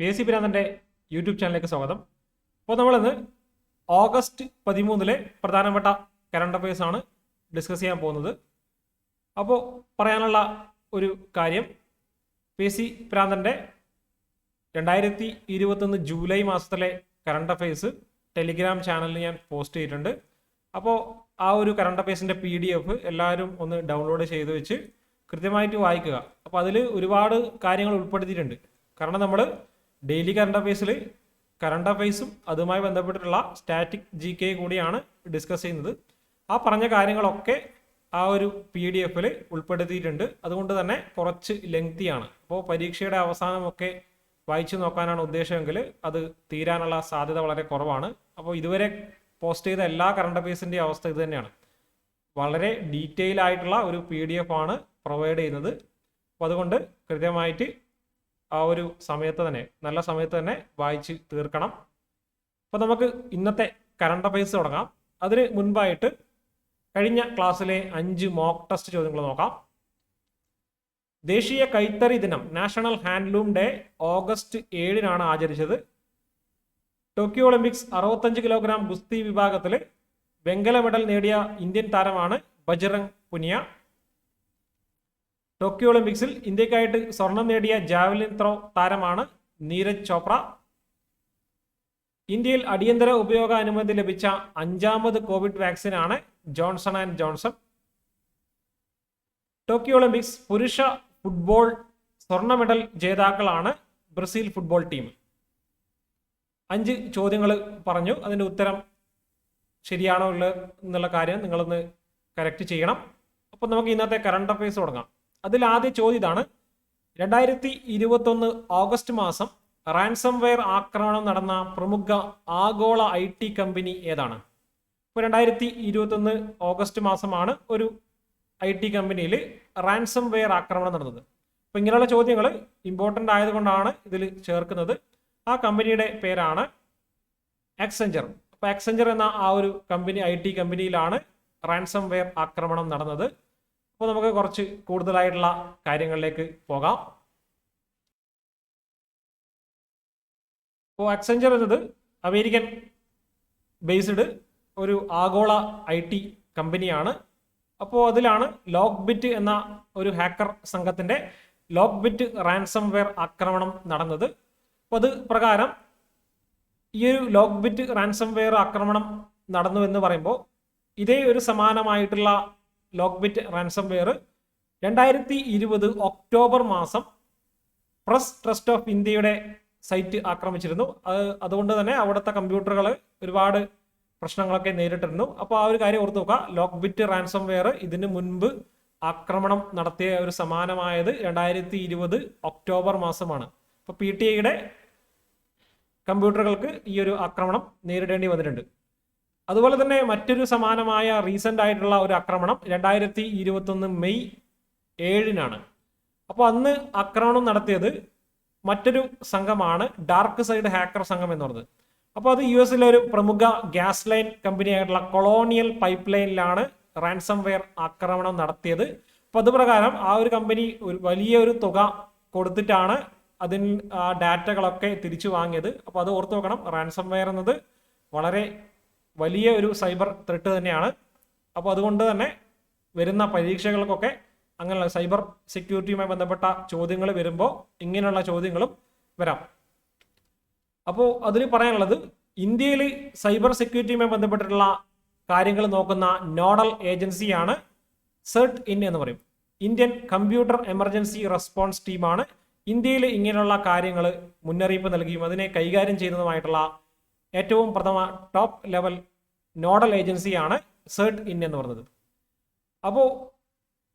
PSC പിരാന്തൻ്റെ YouTube ചാനലിലേക്ക് സ്വാഗതം. അപ്പോൾ നമ്മളിന്ന് ഓഗസ്റ്റ് 13 പ്രധാനപ്പെട്ട കറണ്ട് അഫയേഴ്സ് ആണ് ഡിസ്കസ് ചെയ്യാൻ പോകുന്നത്. അപ്പോൾ പറയാനുള്ള ഒരു കാര്യം, PSC പിരാന്തൻ്റെ 2021 ജൂലൈ മാസത്തിലെ കറണ്ട് അഫയേഴ്സ് ടെലിഗ്രാം ചാനലിൽ ഞാൻ പോസ്റ്റ് ചെയ്തിട്ടുണ്ട്. അപ്പോൾ ആ ഒരു കറണ്ട് അഫയേഴ്സിൻ്റെ PDF എല്ലാവരും ഒന്ന് ഡൗൺലോഡ് ചെയ്ത് വെച്ച് കൃത്യമായിട്ട് വായിക്കുക. അപ്പോൾ അതിൽ ഒരുപാട് കാര്യങ്ങൾ ഉൾപ്പെടുത്തിയിട്ടുണ്ട്. കാരണം നമ്മൾ ഡെയിലി കറണ്ട് അഫയേഴ്സും അതുമായി ബന്ധപ്പെട്ടിട്ടുള്ള സ്റ്റാറ്റിക് GK കൂടിയാണ് ഡിസ്കസ് ചെയ്യുന്നത്. ആ പറഞ്ഞ കാര്യങ്ങളൊക്കെ ആ ഒരു PDF ഉൾപ്പെടുത്തിയിട്ടുണ്ട്. അതുകൊണ്ട് തന്നെ കുറച്ച് ലെങ്തിയാണ്. അപ്പോൾ പരീക്ഷയുടെ അവസാനമൊക്കെ വായിച്ചു നോക്കാനാണ് ഉദ്ദേശമെങ്കിൽ അത് തീരാനുള്ള സാധ്യത വളരെ കുറവാണ്. അപ്പോൾ ഇതുവരെ പോസ്റ്റ് ചെയ്ത എല്ലാ കറണ്ട് അഫയേഴ്സിൻ്റെ അവസ്ഥ ഇത് തന്നെയാണ്. വളരെ ഡീറ്റെയിൽ ആയിട്ടുള്ള ഒരു PDF ആണ് പ്രൊവൈഡ് ചെയ്യുന്നത്. അപ്പോൾ അതുകൊണ്ട് കൃത്യമായിട്ട് ആ ഒരു നല്ല സമയത്ത് തന്നെ വായിച്ച് തീർക്കണം. അപ്പോൾ നമുക്ക് ഇന്നത്തെ കറണ്ട് അഫയേഴ്സ് തുടങ്ങാം. അതിന് മുൻപായിട്ട് കഴിഞ്ഞ ക്ലാസ്സിലെ 5 മോക്ക് ടെസ്റ്റ് ചോദ്യങ്ങൾ നോക്കാം. ദേശീയ കൈത്തറി ദിനം നാഷണൽ ഹാൻഡ്ലൂം ഡേ ഓഗസ്റ്റ് 7 ആചരിച്ചത്. ടോക്കിയോ ഒളിമ്പിക്സ് 65 കിലോഗ്രാം ഗുസ്തി വിഭാഗത്തിൽ വെങ്കല മെഡൽ നേടിയ ഇന്ത്യൻ താരമാണ് ബജ്റംഗ് പുനിയ. ടോക്കിയോ ഒളിമ്പിക്സിൽ ഇന്ത്യക്കായിട്ട് സ്വർണം നേടിയ ജാവലിൻ ത്രോ താരമാണ് നീരജ് ചോപ്ര. ഇന്ത്യയിൽ അടിയന്തര ഉപയോഗ അനുമതി ലഭിച്ച 5ാമത് കോവിഡ് വാക്സിനാണ് Johnson and Johnson. Tokyo Olympics പുരുഷ ഫുട്ബോൾ സ്വർണ്ണ മെഡൽ ജേതാക്കളാണ് ബ്രസീൽ ഫുട്ബോൾ ടീം. 5 ചോദ്യങ്ങൾ പറഞ്ഞു. അതിൻ്റെ ഉത്തരം ശരിയാണോ എന്നുള്ള കാര്യം നിങ്ങളൊന്ന് കറക്റ്റ് ചെയ്യണം. അപ്പോൾ നമുക്ക് ഇന്നത്തെ കറണ്ട് അഫയേഴ്സ് തുടങ്ങാം. അതിൽ ആദ്യ ചോദ്യം ഇതാണ്: 2021 ഓഗസ്റ്റ് മാസം റാൻസം വെയർ ആക്രമണം നടന്ന പ്രമുഖ ആഗോള IT കമ്പനി ഏതാണ്? ഇപ്പോൾ 2021 ഓഗസ്റ്റ് മാസമാണ് ഒരു IT കമ്പനിയിൽ റാൻസം വെയർ ആക്രമണം നടന്നത്. അപ്പോൾ ഇങ്ങനെയുള്ള ചോദ്യങ്ങൾ ഇമ്പോർട്ടൻ്റ് ആയതുകൊണ്ടാണ് ഇതിൽ ചേർക്കുന്നത്. ആ കമ്പനിയുടെ പേരാണ് ആക്സെഞ്ചർ. അപ്പോൾ ആക്സെഞ്ചർ എന്ന ആ ഒരു കമ്പനി IT കമ്പനിയിലാണ് റാൻസം വെയർ ആക്രമണം നടന്നത്. അപ്പോൾ നമുക്ക് കുറച്ച് കൂടുതലായിട്ടുള്ള കാര്യങ്ങളിലേക്ക് പോകാം. അപ്പോൾ ആക്സെഞ്ചർ എന്നത് അമേരിക്കൻ ബേസ്ഡ് ഒരു ആഗോള IT കമ്പനിയാണ്. അപ്പോൾ അതിലാണ് ലോക്ക്ബിറ്റ് എന്ന ഒരു ഹാക്കർ സംഘത്തിൻ്റെ ലോക്ക്ബിറ്റ് റാൻസം വെയർ ആക്രമണം നടന്നത്. അപ്പോൾ അത് പ്രകാരം ഈ ഒരു ലോക്ക്ബിറ്റ് റാൻസം വെയർ ആക്രമണം നടന്നു എന്ന് പറയുമ്പോൾ ഇതേ ഒരു സമാനമായിട്ടുള്ള ലോക്ക്ബിറ്റ് റാൻസം വെയർ 2020 ഒക്ടോബർ മാസം പ്രസ് ട്രസ്റ്റ് ഓഫ് ഇന്ത്യയുടെ സൈറ്റ് ആക്രമിച്ചിരുന്നു. അതുകൊണ്ട് തന്നെ അവിടുത്തെ കമ്പ്യൂട്ടറുകൾ ഒരുപാട് പ്രശ്നങ്ങളൊക്കെ നേരിട്ടിരുന്നു. അപ്പോൾ ആ ഒരു കാര്യം ഓർത്ത് നോക്കുക. ലോക്ക്ബിറ്റ് റാൻസം വെയർ ഇതിന് മുൻപ് ആക്രമണം നടത്തിയ ഒരു സമാനമായത് 2020 ഒക്ടോബർ മാസമാണ്. അപ്പോൾ PTIയുടെ കമ്പ്യൂട്ടറുകൾക്ക് ഈ ഒരു ആക്രമണം നേരിടേണ്ടി വന്നിട്ടുണ്ട്. അതുപോലെ തന്നെ മറ്റൊരു സമാനമായ റീസെൻ്റ് ആയിട്ടുള്ള ഒരു ആക്രമണം 2021 മെയ് 7 അപ്പോൾ അന്ന് ആക്രമണം നടത്തിയത് മറ്റൊരു സംഘമാണ് ഡാർക്ക് സൈഡ് ഹാക്കർ സംഘം എന്ന് പറഞ്ഞത്. അപ്പോൾ അത് US ഒരു പ്രമുഖ ഗ്യാസ് ലൈൻ കമ്പനിയായിട്ടുള്ള കൊളോണിയൽ പൈപ്പ് ലൈനിലാണ് റാൻസം വെയർ ആക്രമണം നടത്തിയത്. അപ്പോൾ അതുപ്രകാരം ആ ഒരു കമ്പനി ഒരു വലിയൊരു തുക കൊടുത്തിട്ടാണ് അതിൽ ഡാറ്റകളൊക്കെ തിരിച്ചു വാങ്ങിയത്. അപ്പോൾ അത് ഓർത്ത് നോക്കണം. റാൻസം വെയർ എന്നത് വളരെ വലിയ ഒരു സൈബർ ത്രെട്ട് തന്നെയാണ്. അപ്പോൾ അതുകൊണ്ട് തന്നെ വരുന്ന പരീക്ഷകൾക്കൊക്കെ അങ്ങനെയുള്ള സൈബർ സെക്യൂരിറ്റിയുമായി ബന്ധപ്പെട്ട ചോദ്യങ്ങൾ വരുമ്പോൾ ഇങ്ങനെയുള്ള ചോദ്യങ്ങളും വരാം. അപ്പോൾ അതിന് പറയാനുള്ളത്, ഇന്ത്യയിൽ സൈബർ സെക്യൂരിറ്റിയുമായി ബന്ധപ്പെട്ടിട്ടുള്ള കാര്യങ്ങൾ നോക്കുന്ന നോഡൽ ഏജൻസിയാണ് CERT-IN എന്ന് പറയും. ഇന്ത്യൻ കമ്പ്യൂട്ടർ എമർജൻസി റെസ്പോൺസ് ടീമാണ് ഇന്ത്യയിൽ ഇങ്ങനെയുള്ള കാര്യങ്ങൾ മുന്നറിയിപ്പ് നൽകിയും അതിനെ കൈകാര്യം ചെയ്യുന്നതുമായിട്ടുള്ള ഏറ്റവും പ്രഥമ ടോപ്പ് ലെവൽ നോഡൽ ഏജൻസിയാണ് CERT-IN എന്ന് പറയുന്നത്. അപ്പോൾ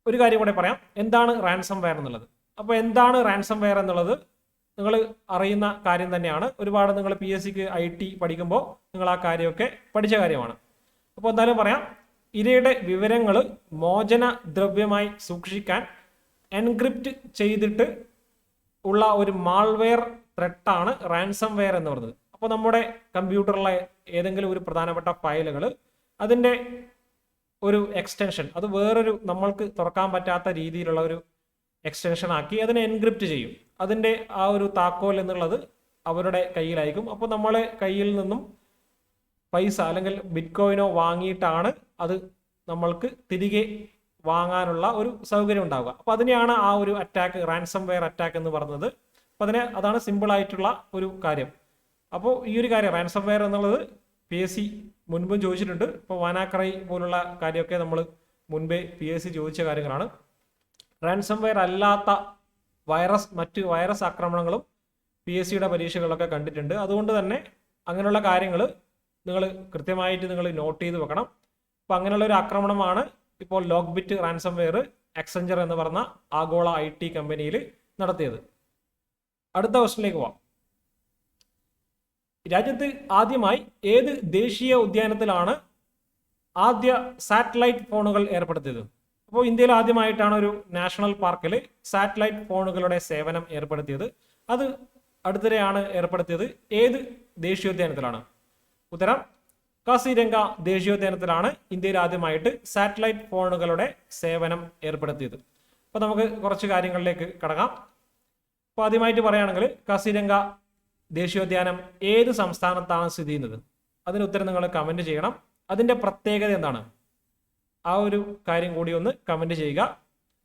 ഒരു കാര്യം കൂടെ പറയാം, എന്താണ് റാൻസം വെയർ എന്നുള്ളത്. അപ്പോൾ എന്താണ് റാൻസം വെയർ എന്നുള്ളത് നിങ്ങൾ അറിയുന്ന കാര്യം തന്നെയാണ്. ഒരുപാട് നിങ്ങൾ PSCക്ക് IT പഠിക്കുമ്പോൾ നിങ്ങൾ ആ കാര്യമൊക്കെ പഠിച്ച കാര്യമാണ്. അപ്പോൾ എന്തായാലും പറയാം, ഇരയുടെ വിവരങ്ങൾ മോചന ദ്രവ്യമായി സൂക്ഷിക്കാൻ എൻക്രിപ്റ്റ് ചെയ്തിട്ട് ഉള്ള ഒരു മാൾവെയർ ത്രെട്ടാണ് റാൻസം വെയർ എന്ന് പറയുന്നത്. അപ്പോൾ നമ്മുടെ കമ്പ്യൂട്ടറിലെ ഏതെങ്കിലും ഒരു പ്രധാനപ്പെട്ട ഫയലുകൾ അതിൻ്റെ ഒരു എക്സ്റ്റൻഷൻ, അത് വേറൊരു നമ്മൾക്ക് തുറക്കാൻ പറ്റാത്ത രീതിയിലുള്ള ഒരു എക്സ്റ്റൻഷൻ ആക്കി അതിനെ എൻക്രിപ്റ്റ് ചെയ്യും. അതിൻ്റെ ആ ഒരു താക്കോൽ എന്നുള്ളത് അവരുടെ കയ്യിലായിരിക്കും. അപ്പോൾ നമ്മളെ കയ്യിൽ നിന്നും പൈസ അല്ലെങ്കിൽ ബിറ്റ് കോയിനോ വാങ്ങിയിട്ടാണ് അത് നമ്മൾക്ക് തിരികെ വാങ്ങാനുള്ള ഒരു സൗകര്യം ഉണ്ടാവുക. അപ്പോൾ അതിനെയാണ് ആ ഒരു അറ്റാക്ക്, റാൻസം വെയർ അറ്റാക്ക് എന്ന് പറയുന്നത്. അപ്പോൾ അതാണ് സിമ്പിൾ ആയിട്ടുള്ള ഒരു കാര്യം. അപ്പോൾ ഈ ഒരു കാര്യം റാൻസം വെയർ എന്നുള്ളത് PSC മുൻപും ചോദിച്ചിട്ടുണ്ട്. ഇപ്പോൾ വാനാക്രൈ പോലുള്ള കാര്യമൊക്കെ നമ്മൾ മുൻപേ PSC ചോദിച്ച കാര്യങ്ങളാണ്. റാൻസം വെയർ അല്ലാത്ത മറ്റ് വൈറസ് ആക്രമണങ്ങളും PSCയുടെ പരീക്ഷകളിലൊക്കെ കണ്ടിട്ടുണ്ട്. അതുകൊണ്ട് തന്നെ അങ്ങനെയുള്ള കാര്യങ്ങൾ നിങ്ങൾ കൃത്യമായിട്ട് നിങ്ങൾ നോട്ട് ചെയ്ത് വെക്കണം. അപ്പോൾ അങ്ങനെയുള്ള ഒരു ആക്രമണമാണ് ഇപ്പോൾ ലോക്ക്ബിറ്റ് റാൻസം വെയർ എക്സെഞ്ചർ എന്ന് പറഞ്ഞ ആഗോള IT കമ്പനിയിൽ നടത്തിയത്. അടുത്ത ക്വസ്റ്റ്യനിലേക്ക് പോവാം. രാജ്യത്ത് ആദ്യമായി ഏത് ദേശീയ ഉദ്യാനത്തിലാണ് ആദ്യ സാറ്റലൈറ്റ് ഫോണുകൾ ഏർപ്പെടുത്തിയത്? അപ്പോൾ ഇന്ത്യയിൽ ആദ്യമായിട്ടാണ് ഒരു നാഷണൽ പാർക്കിൽ സാറ്റലൈറ്റ് ഫോണുകളുടെ സേവനം ഏർപ്പെടുത്തിയത്. അത് അടുത്തിടെയാണ് ഏർപ്പെടുത്തിയത്. ഏത് ദേശീയോദ്യാനത്തിലാണ്? ഉത്തരം കാസിരംഗ ദേശീയോദ്യാനത്തിലാണ് ഇന്ത്യയിൽ ആദ്യമായിട്ട് സാറ്റലൈറ്റ് ഫോണുകളുടെ സേവനം ഏർപ്പെടുത്തിയത്. അപ്പോൾ നമുക്ക് കുറച്ച് കാര്യങ്ങളിലേക്ക് കടക്കാം. അപ്പോൾ ആദ്യമായിട്ട് പറയുകയാണെങ്കിൽ കാസിരംഗ ദേശീയോദ്യാനം ഏത് സംസ്ഥാനത്താണ് സ്ഥിതി ചെയ്യുന്നത്? അതിന് ഉത്തരം നിങ്ങൾ കമന്റ് ചെയ്യണം. അതിന്റെ പ്രത്യേകത എന്താണ്? ആ ഒരു കാര്യം കൂടി ഒന്ന് കമന്റ് ചെയ്യുക.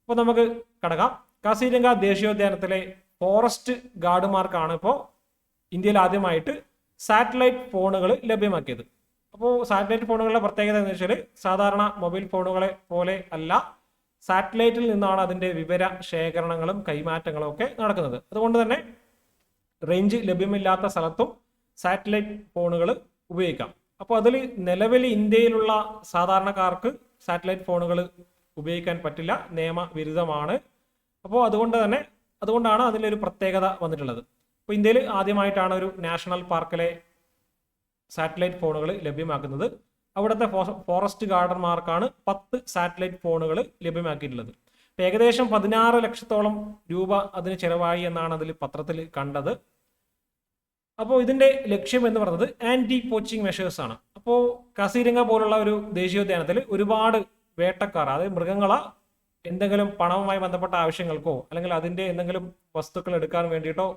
അപ്പോൾ നമുക്ക് കടക്കാം. കാസിരംഗ ദേശീയോദ്യാനത്തിലെ ഫോറസ്റ്റ് ഗാർഡുമാർക്കാണ് ഇപ്പോൾ ഇന്ത്യയിൽ ആദ്യമായിട്ട് സാറ്റലൈറ്റ് ഫോണുകൾ ലഭ്യമാക്കിയത്. അപ്പോൾ സാറ്റലൈറ്റ് ഫോണുകളുടെ പ്രത്യേകത എന്ന് വെച്ചാൽ സാധാരണ മൊബൈൽ ഫോണുകളെ പോലെ അല്ല, സാറ്റലൈറ്റിൽ നിന്നാണ് അതിന്റെ വിവര ശേഖരണങ്ങളും കൈമാറ്റങ്ങളും ഒക്കെ നടക്കുന്നത്. അതുകൊണ്ട് തന്നെ റേഞ്ച് ലഭ്യമില്ലാത്ത സ്ഥലത്തും സാറ്റലൈറ്റ് ഫോണുകൾ ഉപയോഗിക്കാം. അപ്പോൾ അതിൽ നിലവിൽ ഇന്ത്യയിലുള്ള സാധാരണക്കാർക്ക് സാറ്റലൈറ്റ് ഫോണുകൾ ഉപയോഗിക്കാൻ പറ്റില്ല, നിയമവിരുദ്ധമാണ്. അപ്പോൾ അതുകൊണ്ടാണ് അതിലൊരു പ്രത്യേകത വന്നിട്ടുള്ളത്. അപ്പോൾ ഇന്ത്യയിൽ ആദ്യമായിട്ടാണ് ഒരു നാഷണൽ പാർക്കിലെ സാറ്റലൈറ്റ് ഫോണുകൾ ലഭ്യമാക്കുന്നത്. അവിടുത്തെ ഫോറസ്റ്റ് ഗാർഡന്മാർക്കാണ് 10 സാറ്റലൈറ്റ് ഫോണുകൾ ലഭ്യമാക്കിയിട്ടുള്ളത്. ഏകദേശം 16 ലക്ഷത്തോളം രൂപ അതിന് ചെലവായി എന്നാണ് അതിൽ പത്രത്തിൽ കണ്ടത്. അപ്പോൾ ഇതിന്റെ ലക്ഷ്യം എന്ന് പറയുന്നത് ആന്റി പോച്ചിങ് മെഷേഴ്സ് ആണ്. അപ്പോൾ കാസിരംഗ പോലുള്ള ഒരു ദേശീയോദ്യാനത്തിൽ ഒരുപാട് വേട്ടക്കാർ, അതായത് മൃഗങ്ങളെ എന്തെങ്കിലും പണവുമായി ബന്ധപ്പെട്ട ആവശ്യങ്ങൾക്കോ അല്ലെങ്കിൽ അതിന്റെ എന്തെങ്കിലും വസ്തുക്കൾ എടുക്കാൻ വേണ്ടിയിട്ടോ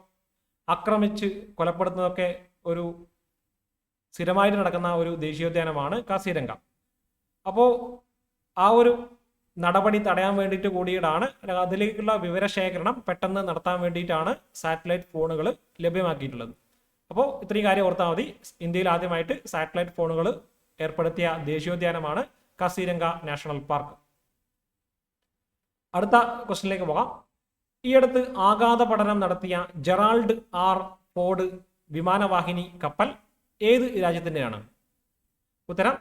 ആക്രമിച്ച് കൊലപ്പെടുത്തുന്നതൊക്കെ ഒരു സ്ഥിരമായിട്ട് നടക്കുന്ന ഒരു ദേശീയോദ്യാനമാണ് കാസിരംഗ. അപ്പോൾ ആ ഒരു നടപടി തടയാൻ വേണ്ടിയിട്ട് കൂടിയിട്ടാണ് അതിലേക്കുള്ള വിവരശേഖരണം പെട്ടെന്ന് നടത്താൻ വേണ്ടിയിട്ടാണ് സാറ്റലൈറ്റ് ഫോണുകൾ ലഭ്യമാക്കിയിട്ടുള്ളത്. അപ്പോൾ ഇത്രയും കാര്യം ഓർത്താൽ മതി. ഇന്ത്യയിൽ ആദ്യമായിട്ട് സാറ്റലൈറ്റ് ഫോണുകൾ ഏർപ്പെടുത്തിയ ദേശീയോദ്യാനമാണ് കാസിരംഗ നാഷണൽ പാർക്ക്. അടുത്ത ക്വസ്റ്റ്യനിലേക്ക് പോകാം. ഈ അടുത്ത് ആഘാത പഠനം നടത്തിയ ജെറാൾഡ് ആർ ഫോർഡ് വിമാനവാഹിനി കപ്പൽ ഏത് രാജ്യത്തിൻ്റെയാണ്? ഉത്തരം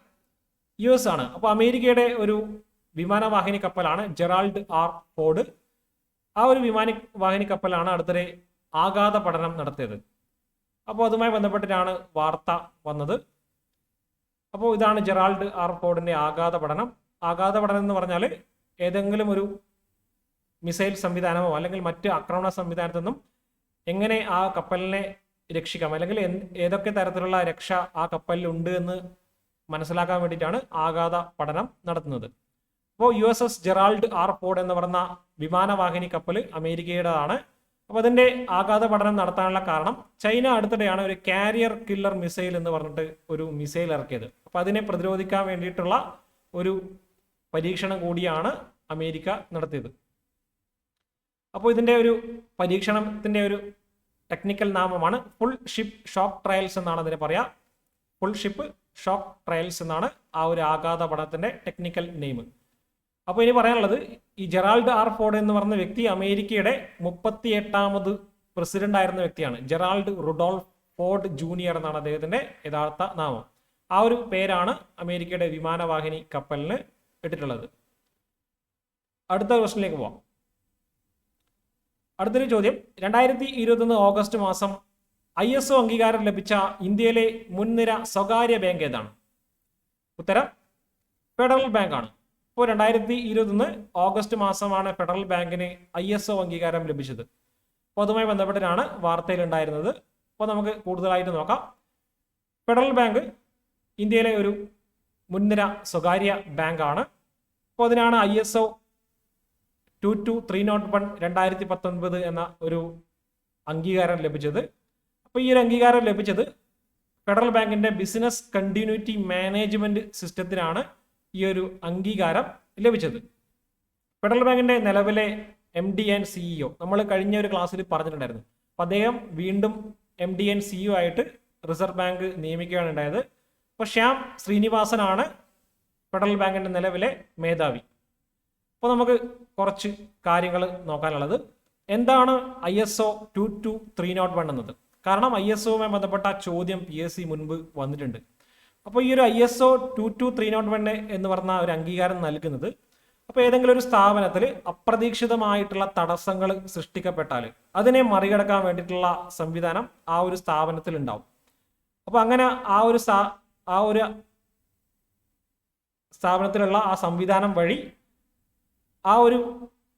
US ആണ്. അപ്പോൾ അമേരിക്കയുടെ ഒരു വിമാനവാഹിനി കപ്പലാണ് ജെറാൾഡ് ആർ ഫോർഡ്. ആ ഒരു വിമാനവാഹിനി കപ്പലാണ് അടുത്തിടെ ആഘാത പഠനം നടത്തിയത്. അപ്പോൾ അതുമായി ബന്ധപ്പെട്ടിട്ടാണ് വാർത്ത വന്നത്. അപ്പോൾ ഇതാണ് ജെറാൾഡ് ആർ ഫോർഡിന്റെ ആഘാത പഠനം. ആഘാത പഠനം എന്ന് പറഞ്ഞാൽ ഏതെങ്കിലും ഒരു മിസൈൽ സംവിധാനമോ അല്ലെങ്കിൽ മറ്റ് ആക്രമണ സംവിധാനത്തിൽ നിന്നും എങ്ങനെ ആ കപ്പലിനെ രക്ഷിക്കാം, അല്ലെങ്കിൽ ഏതൊക്കെ തരത്തിലുള്ള രക്ഷ ആ കപ്പലിൽ ഉണ്ട് എന്ന് മനസ്സിലാക്കാൻ വേണ്ടിയിട്ടാണ് ആഘാത പഠനം നടത്തുന്നത്. അപ്പോൾ USS ജെറാൾഡ് ആർ ഫോർഡ് എന്ന് പറയുന്ന വിമാനവാഹിനി കപ്പൽ അമേരിക്കയുടേതാണ്. അപ്പോൾ അതിന്റെ ആഘാത പഠനം നടത്താനുള്ള കാരണം ചൈന അടുത്തിടെയാണ് ഒരു കാരിയർ കില്ലർ മിസൈൽ എന്ന് പറഞ്ഞിട്ട് ഒരു മിസൈൽ ഇറക്കിയത്. അപ്പോൾ അതിനെ പ്രതിരോധിക്കാൻ വേണ്ടിയിട്ടുള്ള ഒരു പരീക്ഷണം കൂടിയാണ് അമേരിക്ക നടത്തിയത്. അപ്പോൾ ഇതിന്റെ ഒരു പരീക്ഷണത്തിന്റെ ഒരു ടെക്നിക്കൽ നാമമാണ് ഫുൾ ഷിപ്പ് ഷോക്ക് ട്രയൽസ് എന്നാണ് അതിനെ പറയാ. ഫുൾ ഷിപ്പ് ഷോക്ക് ട്രയൽസ് എന്നാണ് ആ ഒരു ആഘാത പഠനത്തിന്റെ ടെക്നിക്കൽ നെയിം. അപ്പോൾ ഇനി പറയാനുള്ളത്, ഈ ജെറാൾഡ് ആർ ഫോർഡ് എന്ന് പറഞ്ഞ വ്യക്തി അമേരിക്കയുടെ 38ാമത് പ്രസിഡന്റ് ആയിരുന്ന വ്യക്തിയാണ്. ജെറാൾഡ് റുഡോൾഫ് ഫോർഡ് ജൂനിയർ എന്നാണ് അദ്ദേഹത്തിന്റെ യഥാർത്ഥ നാമം. ആ ഒരു പേരാണ് അമേരിക്കയുടെ വിമാനവാഹിനി കപ്പലിന് ഇട്ടിട്ടുള്ളത്. അടുത്ത ക്വസ്റ്റ്യനിലേക്ക് പോവാം. അടുത്തൊരു ചോദ്യം, 2021 ഓഗസ്റ്റ് മാസം ISO അംഗീകാരം ലഭിച്ച ഇന്ത്യയിലെ മുൻനിര സ്വകാര്യ ബാങ്ക് ഏതാണ്? ഉത്തരം ഫെഡറൽ ബാങ്ക് ആണ്. ഇപ്പോൾ 2021 ഓഗസ്റ്റ് മാസമാണ് ഫെഡറൽ ബാങ്കിന് ISO അംഗീകാരം ലഭിച്ചത്. അപ്പോൾ അതുമായി ബന്ധപ്പെട്ടിട്ടാണ് വാർത്തയിൽ ഉണ്ടായിരുന്നത്. അപ്പോൾ നമുക്ക് കൂടുതലായിട്ട് നോക്കാം. ഫെഡറൽ ബാങ്ക് ഇന്ത്യയിലെ ഒരു മുൻനിര സ്വകാര്യ ബാങ്കാണ്. അപ്പോൾ അതിനാണ് ISO 22301 2019 എന്ന ഒരു അംഗീകാരം ലഭിച്ചത്. അപ്പോൾ ഈ ഒരു അംഗീകാരം ലഭിച്ചത് ഫെഡറൽ ബാങ്കിന്റെ ബിസിനസ് കണ്ടിന്യൂറ്റി മാനേജ്മെന്റ് സിസ്റ്റത്തിനാണ് ഈ ഒരു അംഗീകാരം ലഭിച്ചത്. ഫെഡറൽ ബാങ്കിന്റെ നിലവിലെ MD ആൻഡ് CEO നമ്മൾ കഴിഞ്ഞ ഒരു ക്ലാസ്സിൽ പറഞ്ഞിട്ടുണ്ടായിരുന്നു. അപ്പം അദ്ദേഹം വീണ്ടും MD ആൻഡ് CEO ആയിട്ട് റിസർവ് ബാങ്ക് നിയമിക്കുകയാണ് ഉണ്ടായത്. അപ്പോൾ ശ്യാം ശ്രീനിവാസനാണ് ഫെഡറൽ ബാങ്കിന്റെ നിലവിലെ മേധാവി. അപ്പോൾ നമുക്ക് കുറച്ച് കാര്യങ്ങൾ നോക്കാനുള്ളത്, എന്താണ് ISO 22301 എന്നത്. കാരണം ISOവുമായി ബന്ധപ്പെട്ട ചോദ്യം PSC മുൻപ് വന്നിട്ടുണ്ട്. അപ്പോൾ ഈ ഒരു ISO 22301 എന്ന് പറഞ്ഞ ഒരു അംഗീകാരം നൽകുന്നത്, അപ്പോൾ ഏതെങ്കിലും ഒരു സ്ഥാപനത്തിൽ അപ്രതീക്ഷിതമായിട്ടുള്ള തടസ്സങ്ങൾ സൃഷ്ടിക്കപ്പെട്ടാൽ അതിനെ മറികടക്കാൻ വേണ്ടിയിട്ടുള്ള സംവിധാനം ആ ഒരു സ്ഥാപനത്തിൽ ഉണ്ടാവും. അപ്പോൾ അങ്ങനെ ആ ഒരു സ്ഥാപനത്തിലുള്ള ആ സംവിധാനം വഴി ആ ഒരു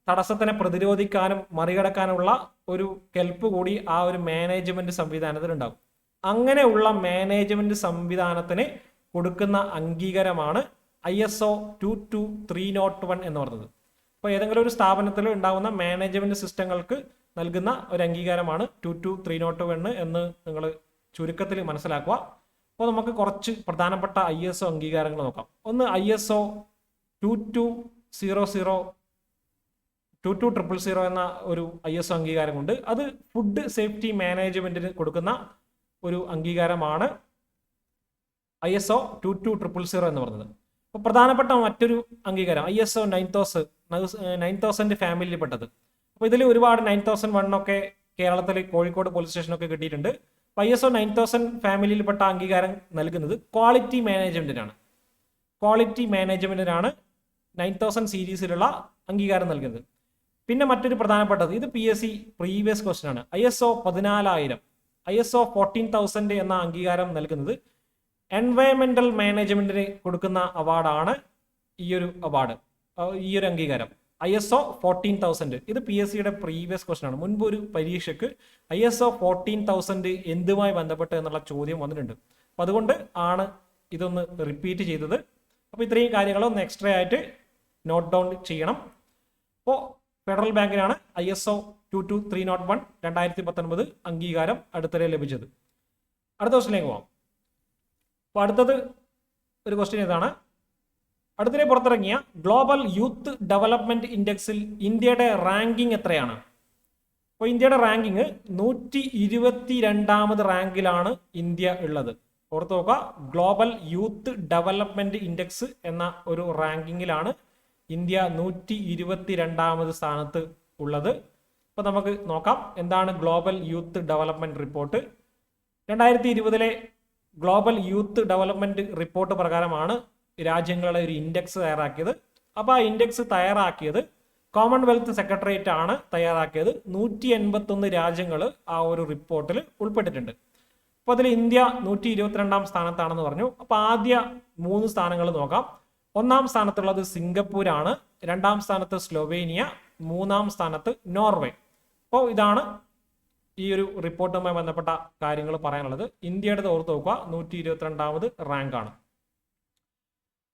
തടസ്സത്തിനെ പ്രതിരോധിക്കാനും മറികടക്കാനുള്ള ഒരു കെൽപ്പ് കൂടി ആ ഒരു മാനേജ്മെന്റ് സംവിധാനത്തിൽ ഉണ്ടാകും. അങ്ങനെയുള്ള മാനേജ്മെന്റ് സംവിധാനത്തിന് കൊടുക്കുന്ന അംഗീകാരമാണ് ISO 22301 എന്ന് പറയുന്നത്. അപ്പോൾ ഏതെങ്കിലും ഒരു സ്ഥാപനത്തിൽ ഉണ്ടാകുന്ന മാനേജ്മെന്റ് സിസ്റ്റങ്ങൾക്ക് നൽകുന്ന ഒരു അംഗീകാരമാണ് 22301 എന്ന് നിങ്ങൾ ചുരുക്കത്തിൽ മനസ്സിലാക്കുക. അപ്പോൾ നമുക്ക് കുറച്ച് പ്രധാനപ്പെട്ട ISO അംഗീകാരങ്ങൾ നോക്കാം. ഒന്ന് ISO 22000 എന്ന ഒരു ISO അംഗീകാരമുണ്ട്. അത് ഫുഡ് സേഫ്റ്റി മാനേജ്മെന്റിന് കൊടുക്കുന്ന ഒരു അംഗീകാരമാണ് ISO 22000 എന്ന് പറയുന്നത്. അപ്പോൾ പ്രധാനപ്പെട്ട മറ്റൊരു അംഗീകാരം ISO 9000 ഫാമിലിയിൽപ്പെട്ടത്. അപ്പോൾ ഇതിൽ ഒരുപാട് 9001 ഒക്കെ കേരളത്തിൽ കോഴിക്കോട് പോലീസ് സ്റ്റേഷനൊക്കെ കിട്ടിയിട്ടുണ്ട്. അപ്പോൾ ISO 9000 ഫാമിലിയിൽപ്പെട്ട അംഗീകാരം നൽകുന്നത് ക്വാളിറ്റി മാനേജ്മെന്റിനാണ്. 9000 സീരീസിലുള്ള അംഗീകാരം നൽകുന്നത്. പിന്നെ മറ്റൊരു പ്രധാനപ്പെട്ടത്, ഇത് PSC പ്രീവിയസ് ക്വസ്റ്റ്യൻ ആണ്, ISO 14000 ISO 14000 എന്ന അംഗീകാരം നൽകുന്നത് എൻവയറമെന്റൽ മാനേജ്മെന്റിന് കൊടുക്കുന്ന അവാർഡാണ് ഈ ഒരു അംഗീകാരം ISO 14000. ഇത് PSCയുടെ പ്രീവിയസ് ക്വസ്റ്റ്യൻ ആണ്. മുൻപ് ഒരു പരീക്ഷയ്ക്ക് ISO 14000 എന്തുമായി ബന്ധപ്പെട്ട് എന്നുള്ള ചോദ്യം വന്നിട്ടുണ്ട്. അപ്പം അതുകൊണ്ട് ആണ് ഇതൊന്ന് റിപ്പീറ്റ് ചെയ്തത്. അപ്പോൾ ഇത്രയും കാര്യങ്ങളൊന്ന് എക്സ്ട്രാ ആയിട്ട് നോട്ട് ഡൗൺ ചെയ്യണം. അപ്പോൾ ഫെഡറൽ ബാങ്കിനാണ് ISO 22301 2019 അംഗീകാരം അടുത്തിടെ ലഭിച്ചത്. അടുത്ത ക്വസ്റ്റിലേക്ക് പോകാം. അപ്പോൾ അടുത്തത് ഒരു ക്വസ്റ്റ്യൻ ഇതാണ്, അടുത്തിടെ പുറത്തിറങ്ങിയ ഗ്ലോബൽ യൂത്ത് ഡെവലപ്മെന്റ് ഇൻഡെക്സിൽ ഇന്ത്യയുടെ റാങ്കിങ് എത്രയാണ്? അപ്പോൾ ഇന്ത്യയുടെ റാങ്കിങ് 122ാമത് റാങ്കിലാണ് ഇന്ത്യ ഉള്ളത്. ഓർത്ത് നോക്കുക, ഗ്ലോബൽ യൂത്ത് ഡെവലപ്മെന്റ് ഇൻഡെക്സ് എന്ന ഒരു റാങ്കിങ്ങിലാണ് ഇന്ത്യ 122ാമത് സ്ഥാനത്ത് ഉള്ളത്. അപ്പോൾ നമുക്ക് നോക്കാം എന്താണ് global youth development report. 2020 global youth development report പ്രകാരമാണ് രാജ്യങ്ങളുടെ ഒരു ഇൻഡെക്സ് തയ്യാറാക്കിയത്. അപ്പോൾ ആ ഇൻഡെക്സ് തയ്യാറാക്കിയത് കോമൺവെൽത്ത് സെക്രട്ടേറിയറ്റ് ആണ് തയ്യാറാക്കിയത്. 181 രാജ്യങ്ങൾ ആ ഒരു റിപ്പോർട്ടിൽ ഉൾപ്പെട്ടിട്ടുണ്ട്. അപ്പോൾ അതിൽ ഇന്ത്യ 122ാം സ്ഥാനത്താണെന്ന് പറഞ്ഞു. അപ്പോൾ ആദ്യ 3 സ്ഥാനങ്ങൾ നോക്കാം. 1ാം സ്ഥാനത്തുള്ളത് സിംഗപ്പൂരാണ്, 2ാം സ്ഥാനത്ത് സ്ലൊവേനിയ, 3ാം സ്ഥാനത്ത് നോർവേ. അപ്പോൾ ഇതാണ് ഈ ഒരു റിപ്പോർട്ടുമായി ബന്ധപ്പെട്ട കാര്യങ്ങൾ പറയാനുള്ളത്. ഇന്ത്യയുടെ ഓർത്ത് നോക്കുക, 122ാമത് റാങ്കാണ്.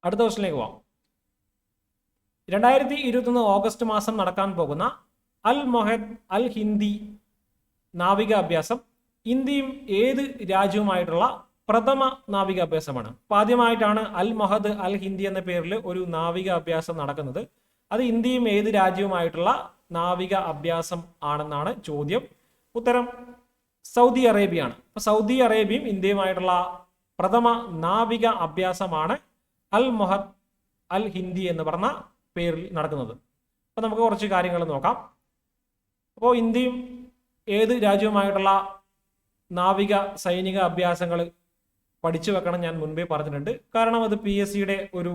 അടുത്ത ക്വസ്റ്റിലേക്ക് പോവാം. 2021 ഓഗസ്റ്റ് മാസം നടക്കാൻ പോകുന്ന അൽ മൊഹദ് അൽ ഹിന്ദി നാവിക അഭ്യാസം ഇന്ത്യയും ഏത് രാജ്യവുമായിട്ടുള്ള പ്രഥമ നാവിക അഭ്യാസമാണ്. അപ്പോൾ ആദ്യമായിട്ടാണ് അൽ മൊഹദ് അൽ ഹിന്ദി എന്ന പേരിൽ ഒരു നാവിക അഭ്യാസം നടക്കുന്നത്. അത് ഇന്ത്യയും ഏത് രാജ്യവുമായിട്ടുള്ള നാവിക അഭ്യാസം ആണെന്നാണ് ചോദ്യം. ഉത്തരം സൗദി അറേബ്യയാണ്. അപ്പോൾ സൗദി അറേബ്യയും ഇന്ത്യയുമായിട്ടുള്ള പ്രഥമ നാവിക അഭ്യാസമാണ് അൽ മൊഹദ് അൽ ഹിന്ദി എന്ന് പറഞ്ഞ പേരിൽ നടക്കുന്നത്. അപ്പോൾ നമുക്ക് കുറച്ച് കാര്യങ്ങൾ നോക്കാം. അപ്പോൾ ഇന്ത്യയും ഏത് രാജ്യവുമായിട്ടുള്ള നാവിക സൈനിക അഭ്യാസങ്ങൾ പഠിച്ചു വെക്കണം ഞാൻ മുൻപേ പറഞ്ഞിട്ടുണ്ട്. കാരണം അത് PSCയുടെ ഒരു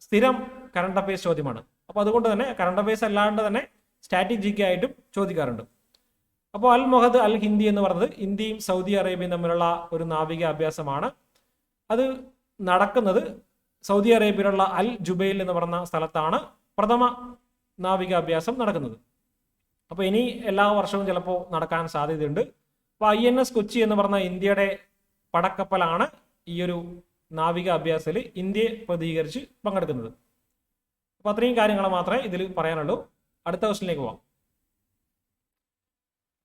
സ്ഥിരം കറണ്ട് അഫയേഴ്സ് ചോദ്യമാണ്. അപ്പോൾ അതുകൊണ്ട് തന്നെ കറണ്ട് അഫയേഴ്സ് അല്ലാണ്ട് തന്നെ സ്ട്രാറ്റജിക് ആയിട്ടും ചോദിക്കാറുണ്ട്. അപ്പോൾ അൽ മൊഹദ് അൽ ഹിന്ദി എന്ന് പറയുന്നത് ഇന്ത്യയും സൗദി അറേബ്യയും തമ്മിലുള്ള ഒരു നാവിക അഭ്യാസമാണ്. അത് നടക്കുന്നത് സൗദി അറേബ്യയിലുള്ള അൽ ജുബൈൽ എന്ന് പറയുന്ന സ്ഥലത്താണ് പ്രഥമ നാവിക അഭ്യാസം നടക്കുന്നത്. അപ്പോൾ ഇനി എല്ലാ വർഷവും ചിലപ്പോൾ നടക്കാൻ സാധ്യതയുണ്ട്. അപ്പോൾ INS കൊച്ചി എന്ന് പറഞ്ഞ ഇന്ത്യയുടെ പടക്കപ്പലാണ് ഈ ഒരു നാവിക അഭ്യാസത്തിൽ ഇന്ത്യയെ പ്രതികരിച്ച് പങ്കെടുക്കുന്നത്. അപ്പോൾ അത്രയും കാര്യങ്ങൾ മാത്രമേ ഇതിൽ പറയാനുള്ളൂ. അടുത്ത ക്വസ്റ്റിനിലേക്ക് പോവാം.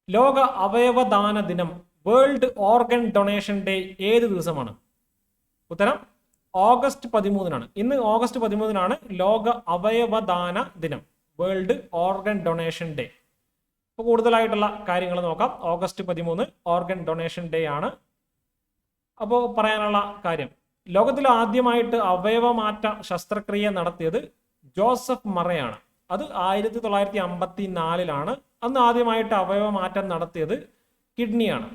ലോക അവയവദാന ദിനം വേൾഡ് ഓർഗൻ ഡൊണേഷൻ ഡേ ഏത് ദിവസമാണ്? ഉത്തരം ഓഗസ്റ്റ് 13-നാണ്. ഇന്ന് ഓഗസ്റ്റ് 13-നാണ് ലോക അവയവദാന ദിനം, വേൾഡ് ഓർഗൻ ഡൊണേഷൻ ഡേ. അപ്പോൾ കൂടുതലായിട്ടുള്ള കാര്യങ്ങൾ നോക്കാം. ഓഗസ്റ്റ് 13 ഓർഗൻ ഡൊണേഷൻ ഡേ ആണ്. അപ്പോൾ പറയാനുള്ള കാര്യം, ലോകത്തിൽ ആദ്യമായിട്ട് അവയവമാറ്റ ശസ്ത്രക്രിയ നടത്തിയത് ജോസഫ് മറയാണ്. അത് 1954-ലാണ്. അന്ന് ആദ്യമായിട്ട് അവയവമാറ്റം നടത്തിയത് കിഡ്നിയാണ്.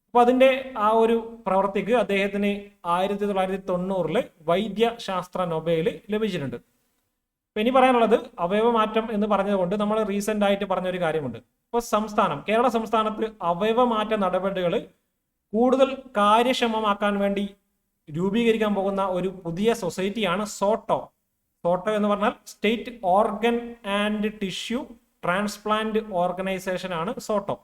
അപ്പൊ അതിന്റെ ആ ഒരു പ്രവൃത്തിക്ക് അദ്ദേഹത്തിന് 1990 വൈദ്യശാസ്ത്ര നൊബേൽ ലഭിച്ചിട്ടുണ്ട്. അപ്പൊ ഇനി പറയാനുള്ളത്, അവയവമാറ്റം എന്ന് പറഞ്ഞതുകൊണ്ട് നമ്മൾ റീസെന്റ് ആയിട്ട് പറഞ്ഞൊരു കാര്യമുണ്ട്. ഇപ്പൊ കേരള സംസ്ഥാനത്ത് അവയവമാറ്റ നടപടികൾ കൂടുതൽ കാര്യക്ഷമമാക്കാൻ വേണ്ടി രൂപീകരിക്കാൻ പോകുന്ന ഒരു പുതിയ സൊസൈറ്റിയാണ് സോട്ടോ. സോട്ടോ എന്ന് പറഞ്ഞാൽ state organ and tissue transplant organisation ആണ് സോട്ടോ.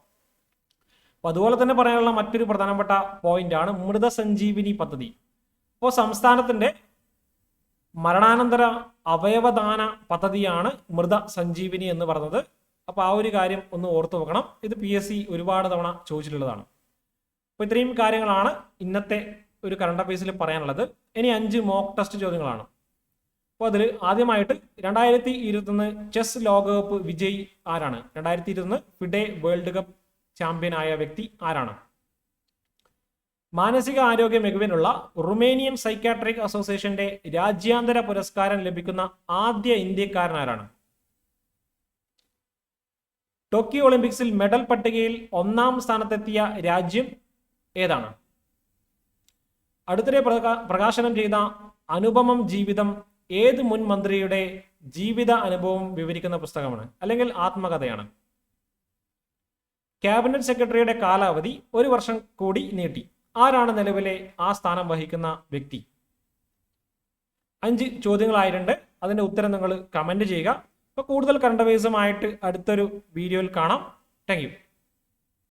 അപ്പൊ അതുപോലെ തന്നെ പറയാനുള്ള മറ്റൊരു പ്രധാനപ്പെട്ട പോയിന്റ് ആണ് മൃതസഞ്ജീവിനി പദ്ധതി. അപ്പോൾ സംസ്ഥാനത്തിന്റെ മരണാനന്തര അവയവദാന പദ്ധതിയാണ് മൃതസഞ്ജീവിനി എന്ന് പറഞ്ഞത്. അപ്പൊ ആ ഒരു കാര്യം ഒന്ന് ഓർത്തു വെക്കണം. ഇത് PSC ഒരുപാട് തവണ ചോദിച്ചിട്ടുള്ളതാണ്. അപ്പൊ ഇത്രയും കാര്യങ്ങളാണ് ഇന്നത്തെ ഒരു കറണ്ട് അഫയേഴ്സിൽ പറയാനുള്ളത്. ഇനി 5 മോക്ക് ടെസ്റ്റ് ചോദ്യങ്ങളാണ്. അപ്പോൾ അതിൽ ആദ്യമായിട്ട് 2021 ചെസ് ലോകകപ്പ് വിജയി ആരാണ്? 2021 ഫിഡെ വേൾഡ് കപ്പ് ചാമ്പ്യൻ ആയ വ്യക്തി ആരാണ്? മാനസിക ആരോഗ്യ മികവിനുള്ള റുമേനിയൻ സൈക്കാട്രിക് അസോസിയേഷന്റെ രാജ്യാന്തര പുരസ്കാരം ലഭിക്കുന്ന ആദ്യ ഇന്ത്യക്കാരൻ ആരാണ്? ടോക്കിയോ ഒളിമ്പിക്സിൽ മെഡൽ പട്ടികയിൽ 1-ാം സ്ഥാനത്തെത്തിയ രാജ്യം ഏതാണ്? അടുത്തിടെ പ്രകാശനം ചെയ്ത അനുപമം ജീവിതം ഏത് മുൻ മന്ത്രിയുടെ ജീവിത അനുഭവം വിവരിക്കുന്ന പുസ്തകമാണ് അല്ലെങ്കിൽ ആത്മകഥയാണ്? ക്യാബിനറ്റ് സെക്രട്ടറിയുടെ കാലാവധി 1 വർഷം കൂടി നീട്ടി. ആരാണ് നിലവിലെ ആ സ്ഥാനം വഹിക്കുന്ന വ്യക്തി? 5 ചോദ്യങ്ങളായിട്ടുണ്ട്. അതിന്റെ ഉത്തരം നിങ്ങൾ കമന്റ് ചെയ്യുക. അപ്പോൾ കൂടുതൽ കറണ്ട് അഫയേഴ്സുമായിട്ട് അടുത്തൊരു വീഡിയോയിൽ കാണാം. Thank you.